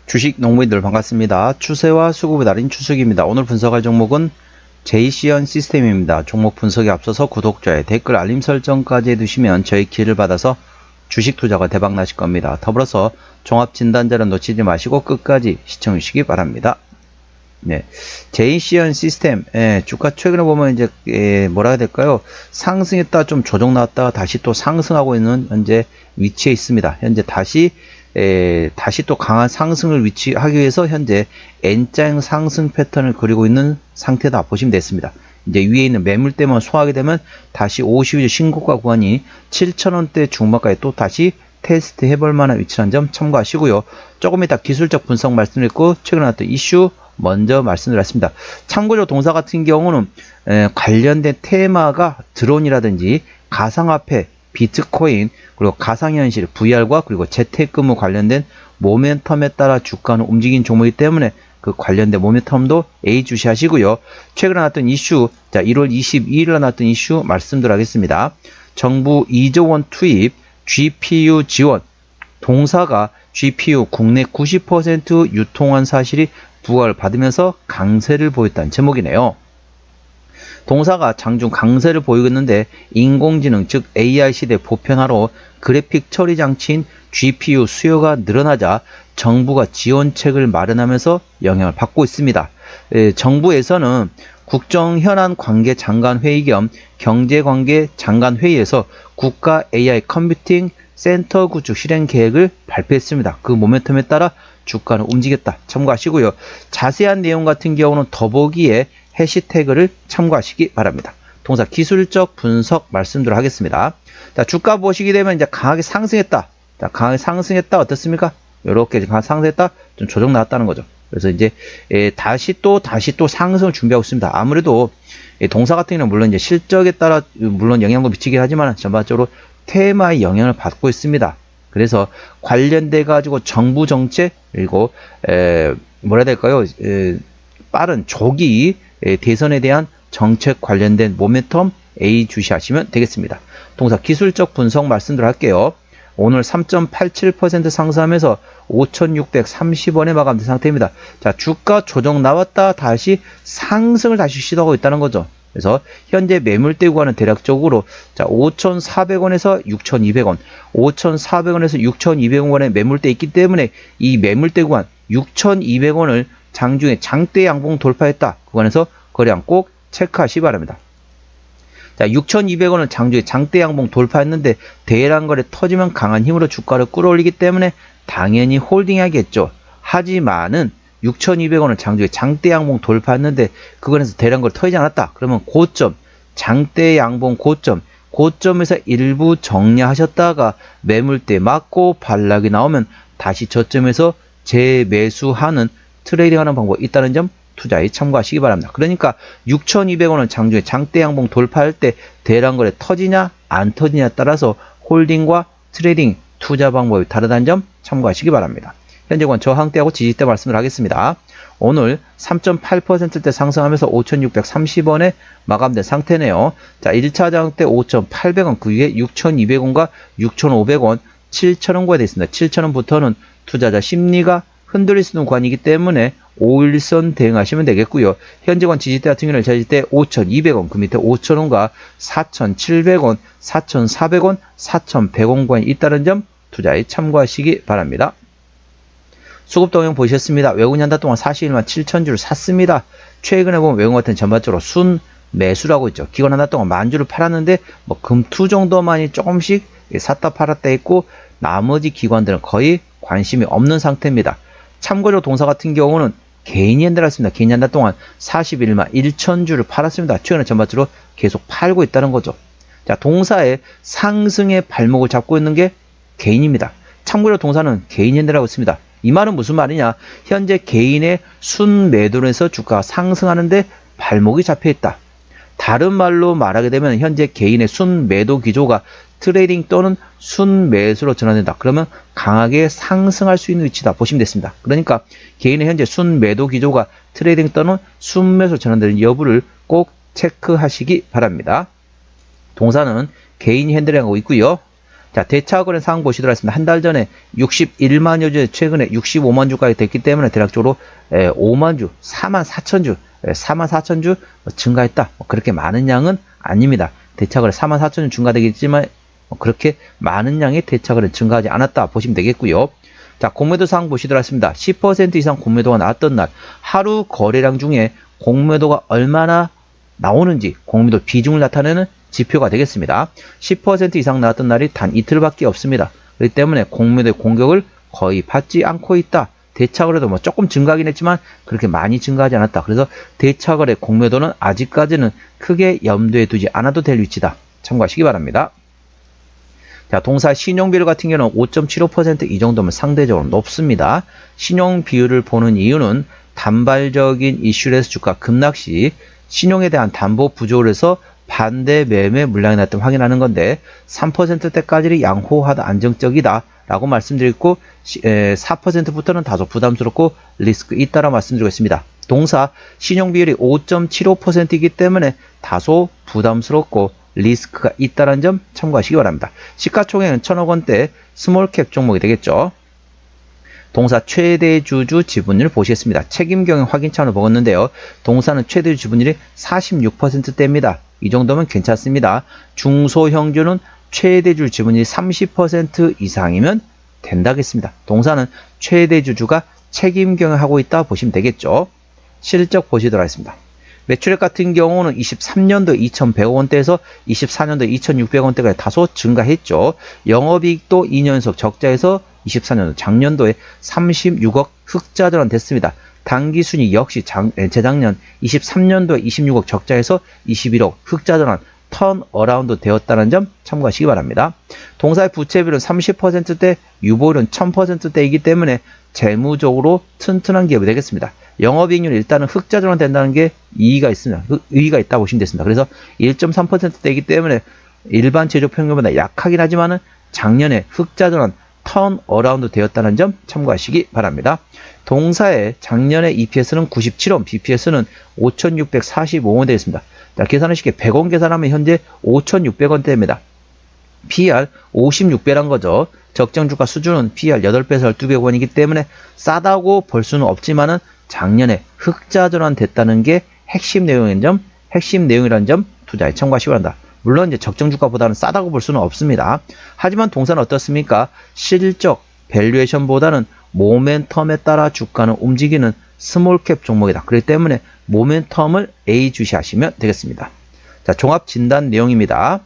주식 농부인들 반갑습니다. 추세와 수급의 달인 추석입니다. 오늘 분석할 종목은 제이시언 시스템입니다. 종목 분석에 앞서서 구독자의 댓글 알림 설정까지 해두시면 저희 기회를 받아서 주식 투자가 대박 나실 겁니다. 더불어서 종합 진단자를 놓치지 마시고 끝까지 시청해 주시기 바랍니다. 네, 제이시언 시스템, 주가 최근에 보면 이제 뭐라 해야 될까요? 상승했다 좀 조정 나왔다가 다시 또 상승하고 있는 현재 위치에 있습니다. 현재 다시 또 강한 상승을 위치하기 위해서 현재 N자형 상승 패턴을 그리고 있는 상태다 보시면 됐습니다. 이제 위에 있는 매물대만 소화하게 되면 다시 50일 신고가 구간이 7,000원대 중반까지 또 다시 테스트 해볼 만한 위치라는 점 참고하시고요. 조금 이따 기술적 분석 말씀드렸고 최근에 나왔던 이슈 먼저 말씀드렸습니다. 참고로 동사 같은 경우는 관련된 테마가 드론이라든지 가상화폐, 비트코인, 그리고 가상현실, VR과 그리고 재택근무 관련된 모멘텀에 따라 주가는 움직인 종목이기 때문에 그 관련된 모멘텀도 예의주시하시고요. 최근에 나왔던 이슈, 자 1월 22일에 나왔던 이슈 말씀드리겠습니다. 정부 2조 원 투입, GPU 지원, 동사가 GPU 국내 90% 유통한 사실이 부활받으면서 강세를 보였다는 제목이네요. 동사가 장중 강세를 보이고 있는데 인공지능 즉 AI 시대 보편화로 그래픽 처리 장치인 GPU 수요가 늘어나자 정부가 지원책을 마련하면서 영향을 받고 있습니다. 정부에서는 국정현안 관계 장관 회의 겸 경제관계 장관 회의에서 국가 AI 컴퓨팅 센터 구축 실행 계획을 발표했습니다. 그 모멘텀에 따라 주가는 움직였다 참고하시고요. 자세한 내용 같은 경우는 더보기에 해시태그를 참고하시기 바랍니다. 동사 기술적 분석 말씀드리도록 하겠습니다. 자, 주가 보시게 되면 이제 강하게 상승했다. 자, 강하게 상승했다 어떻습니까? 이렇게 강하게 상승했다 좀 조정 나왔다는 거죠. 그래서 이제 다시 또 상승을 준비하고 있습니다. 아무래도 동사 같은 경우는 물론 이제 실적에 따라 물론 영향도 미치긴 하지만 전반적으로 테마의 영향을 받고 있습니다. 그래서 관련돼 가지고 정부 정책 그리고 뭐라 해야 될까요? 빠른 조기 대선에 대한 정책 관련된 모멘텀 A 주시하시면 되겠습니다. 동사 기술적 분석 말씀드려 할게요. 오늘 3.87% 상승하면서 5,630원에 마감된 상태입니다. 자, 주가 조정 나왔다 다시 상승을 다시 시도하고 있다는 거죠. 그래서 현재 매물대 구간은 대략적으로 자 5,400원에서 6,200원, 5,400원에서 6,200원의 매물대 있기 때문에 이 매물대 구간 6,200원을 장중에 장대 양봉 돌파했다. 구간에서 거래량 꼭 체크하시기 바랍니다. 자, 6,200원은 장중에 장대 양봉 돌파했는데 대량 거래 터지면 강한 힘으로 주가를 끌어올리기 때문에 당연히 홀딩해야겠죠. 하지만은 6,200원을 장중에 장대 양봉 돌파했는데 그건에서 대량 거래 터지지 않았다. 그러면 고점, 장대 양봉 고점에서 일부 정리하셨다가 매물대 맞고 반락이 나오면 다시 저점에서 재매수하는 트레이딩하는 방법이 있다는 점 투자에 참고하시기 바랍니다. 그러니까 6,200원은 장중에 장대 양봉 돌파할 때 대량 거래 터지냐 안 터지냐에 따라서 홀딩과 트레이딩 투자 방법이 다르다는 점 참고하시기 바랍니다. 현재권 저항대하고 지지대 말씀을 하겠습니다. 오늘 3.8%대 상승하면서 5,630원에 마감된 상태네요. 자, 1차 저항대 5,800원, 그 위에 6,200원과 6,500원, 7,000원과에 되어 있습니다. 7,000원부터는 투자자 심리가 흔들릴 수 있는 구간이기 때문에 5일선 대응하시면 되겠고요. 현재권 지지대 같은 경우는 지지대 5,200원, 그 밑에 5,000원과 4,700원, 4,400원, 4,100원 구간이 있다는 점 투자에 참고하시기 바랍니다. 수급 동향 보셨습니다. 외국인 한 달 동안 41만 7천 주를 샀습니다. 최근에 보면 외국인 같은 전반적으로 순 매수라고 있죠. 기관 한 달 동안 10,000주를 팔았는데 뭐 금투 정도만이 조금씩 샀다 팔았다 했고 나머지 기관들은 거의 관심이 없는 상태입니다. 참고로 동사 같은 경우는 개인이 핸들했습니다. 개인이 한 달 동안 41만 1천 주를 팔았습니다. 최근에 전반적으로 계속 팔고 있다는 거죠. 자, 동사의 상승의 발목을 잡고 있는 게 개인입니다. 참고로 동사는 개인 핸들하고 있습니다. 이 말은 무슨 말이냐? 현재 개인의 순매도로 해서 주가가 상승하는데 발목이 잡혀 있다. 다른 말로 말하게 되면 현재 개인의 순매도 기조가 트레이딩 또는 순매수로 전환된다. 그러면 강하게 상승할 수 있는 위치다 보시면 됐습니다. 그러니까 개인의 현재 순매도 기조가 트레이딩 또는 순매수로 전환되는 여부를 꼭 체크하시기 바랍니다. 동사는 개인이 핸들링하고 있고요. 자, 대차거래 상황 보시도록 하겠습니다. 한 달 전에 61만여 주, 최근에 65만 주까지 됐기 때문에 대략적으로 5만 주, 4만 4천 주, 4만 4천 주 증가했다. 그렇게 많은 양은 아닙니다. 대차거래 4만 4천 주 증가되겠지만 그렇게 많은 양의 대차거래 증가하지 않았다 보시면 되겠고요. 자, 공매도 상황 보시도록 하겠습니다. 10% 이상 공매도가 나왔던 날, 하루 거래량 중에 공매도가 얼마나 나오는지 공매도 비중을 나타내는 지표가 되겠습니다. 10% 이상 나왔던 날이 단 이틀밖에 없습니다. 그렇기 때문에 공매도의 공격을 거의 받지 않고 있다. 대차거래도 뭐 조금 증가하긴 했지만 그렇게 많이 증가하지 않았다. 그래서 대차거래 공매도는 아직까지는 크게 염두에 두지 않아도 될 위치다. 참고하시기 바랍니다. 자, 동사 신용 비율 같은 경우는 5.75% 이 정도면 상대적으로 높습니다. 신용 비율을 보는 이유는 단발적인 이슈에서 주가 급락 시 신용에 대한 담보 부족을 해서 반대 매매 물량이 났다고 확인하는 건데 3%대까지는 양호하다 안정적이다 라고 말씀드렸고 4%부터는 다소 부담스럽고 리스크 있다라고 말씀드리고 있습니다. 동사 신용 비율이 5.75%이기 때문에 다소 부담스럽고 리스크가 있다는 점 참고하시기 바랍니다. 시가총액은 1,000억 원대 스몰캡 종목이 되겠죠. 동사 최대 주주 지분율 보시겠습니다. 책임 경영 확인 차원을 보았는데요. 동사는 최대 주주 지분율이 46%대입니다. 이 정도면 괜찮습니다. 중소형주는 최대 주주 지분율이 30% 이상이면 된다겠습니다. 동사는 최대 주주가 책임 경영하고 있다 보시면 되겠죠. 실적 보시도록 하겠습니다. 매출액 같은 경우는 23년도 2,100억 원대에서 24년도 2,600원대가 다소 증가했죠. 영업이익도 2년속 적자에서 24년도 작년도에 36억 흑자 전환됐습니다. 당기순이익 역시 재작년 23년도에 26억 적자에서 21억 흑자 전환 턴 어라운드 되었다는 점 참고하시기 바랍니다. 동사의 부채비율은 30%대, 유보율은 1000%대이기 때문에 재무적으로 튼튼한 기업이 되겠습니다. 영업이익률 일단은 흑자 전환된다는 게 의의가 있습니다. 의의가 있다고 보시면 됐습니다. 그래서 1.3%대이기 때문에 일반 제조 평균보다 약하긴 하지만은 작년에 흑자 전환 턴 어라운드 되었다는 점 참고하시기 바랍니다. 동사의 작년에 EPS는 97원, BPS는 5,645원 되겠습니다. 자, 계산을 쉽게 100원 계산하면 현재 5,600원대입니다. PER 56배란 거죠. 적정 주가 수준은 PER 8배에서 1200원이기 때문에 싸다고 볼 수는 없지만은 작년에 흑자 전환됐다는 게 핵심 내용이라는 점 투자에 참고하시기 바랍니다. 물론 이제 적정 주가보다는 싸다고 볼 수는 없습니다. 하지만 동사는 어떻습니까? 실적, 밸류에이션보다는 모멘텀에 따라 주가는 움직이는 스몰캡 종목이다. 그렇기 때문에 모멘텀을 A주시하시면 되겠습니다. 자, 종합 진단 내용입니다.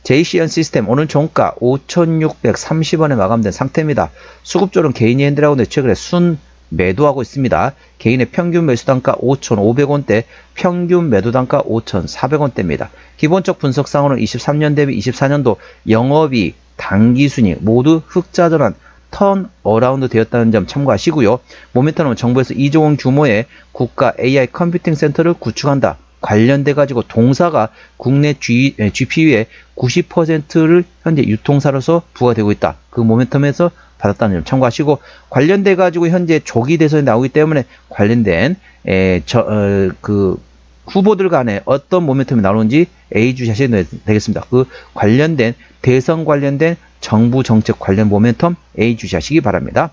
JCN 시스템 오늘 종가 5,630원에 마감된 상태입니다. 수급조는 개인이 핸들하고 최근에 순 매도하고 있습니다. 개인의 평균 매수 단가 5,500원대, 평균 매도 단가 5,400원대입니다. 기본적 분석상으로는 23년 대비 24년도 영업이익, 당기순이익 모두 흑자 전환, 턴 어라운드 되었다는 점 참고하시고요. 모멘텀은 정부에서 2조 원 규모의 국가 AI 컴퓨팅 센터를 구축한다. 관련돼 가지고 동사가 국내 GPU의 90%를 현재 유통사로서 부과되고 있다. 그 모멘텀에서 받았다는 점 참고하시고, 관련돼 가지고 현재 조기 대선이 나오기 때문에 관련된 그 후보들 간에 어떤 모멘텀이 나오는지 A주시 하시면 되겠습니다. 그 관련된 대선 관련된 정부 정책 관련 모멘텀 A주시 하시기 바랍니다.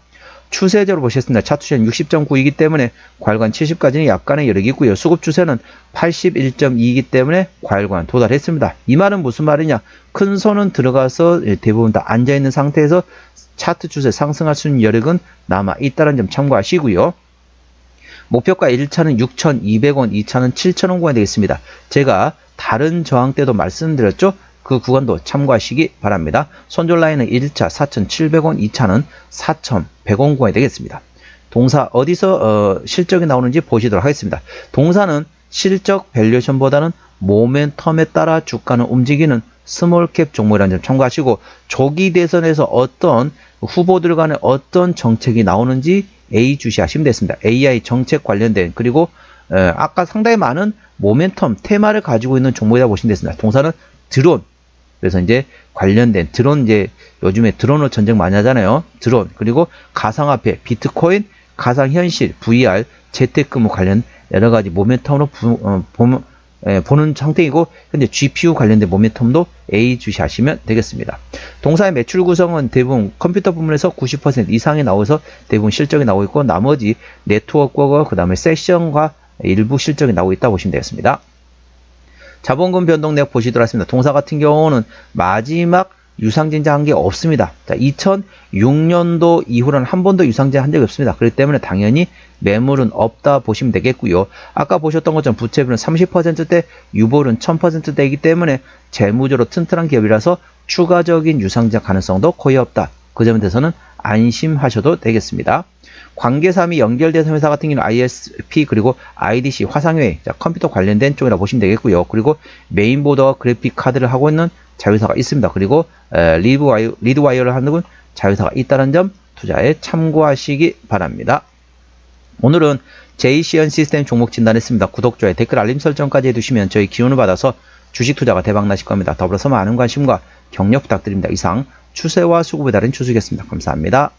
추세적으로 보셨습니다. 차트 추세는 60.9이기 때문에 과열관 70까지는 약간의 여력이 있고요. 수급 추세는 81.2이기 때문에 과열관 도달했습니다. 이 말은 무슨 말이냐? 큰 손은 들어가서 대부분 다 앉아있는 상태에서 차트 추세 상승할 수 있는 여력은 남아있다는 점 참고하시고요. 목표가 1차는 6,200원, 2차는 7,000원권이 되겠습니다. 제가 다른 저항 때도 말씀드렸죠? 그 구간도 참고하시기 바랍니다. 손절 라인은 1차 4,700원, 2차는 4,100원권이 되겠습니다. 동사 어디서 실적이 나오는지 보시도록 하겠습니다. 동사는 실적 밸류에이션보다는 모멘텀에 따라 주가는 움직이는 스몰캡 종목이라는 점 참고하시고, 조기 대선에서 어떤 후보들 간에 어떤 정책이 나오는지 A 주시하시면 되겠습니다. AI 정책 관련된, 그리고 아까 상당히 많은 모멘텀 테마를 가지고 있는 종목이라고 보시면 되겠습니다. 동사는 드론, 그래서 이제 관련된 드론, 이제 요즘에 드론으로 전쟁 많이 하잖아요. 드론, 그리고 가상화폐, 비트코인, 가상현실, VR, 재택근무 관련 여러 가지 모멘텀으로 보는 상태이고, 현재 GPU 관련된 모멘텀도 A 주시하시면 되겠습니다. 동사의 매출 구성은 대부분 컴퓨터 부문에서 90% 이상이 나와서 대부분 실적이 나오고 있고, 나머지 네트워크와 그 다음에 세션과 일부 실적이 나오고 있다 보시면 되겠습니다. 자본금 변동 내역 보시도록 하겠습니다. 동사 같은 경우는 마지막 유상증자 한 게 없습니다. 자, 2006년도 이후로는 한 번도 유상증자 한 적이 없습니다. 그렇기 때문에 당연히 매물은 없다 보시면 되겠고요. 아까 보셨던 것처럼 부채비율은 30%대, 유보율은 1000%대이기 때문에 재무적으로 튼튼한 기업이라서 추가적인 유상증자 가능성도 거의 없다. 그 점에 대해서는 안심하셔도 되겠습니다. 관계사 및 연결된 회사 같은 경우는 ISP 그리고 IDC 화상회의, 컴퓨터 관련된 쪽이라 보시면 되겠고요. 그리고 메인보드와 그래픽 카드를 하고 있는 자회사가 있습니다. 그리고 리드와이어를 하는 자회사가 있다는 점 투자에 참고하시기 바랍니다. 오늘은 JCN 시스템 종목 진단했습니다. 구독, 좋아요, 댓글, 알림 설정까지 해두시면 저희 기운을 받아서 주식 투자가 대박 나실 겁니다. 더불어서 많은 관심과 격려 부탁드립니다. 이상 추세와 수급에 따른 추수겠습니다. 감사합니다.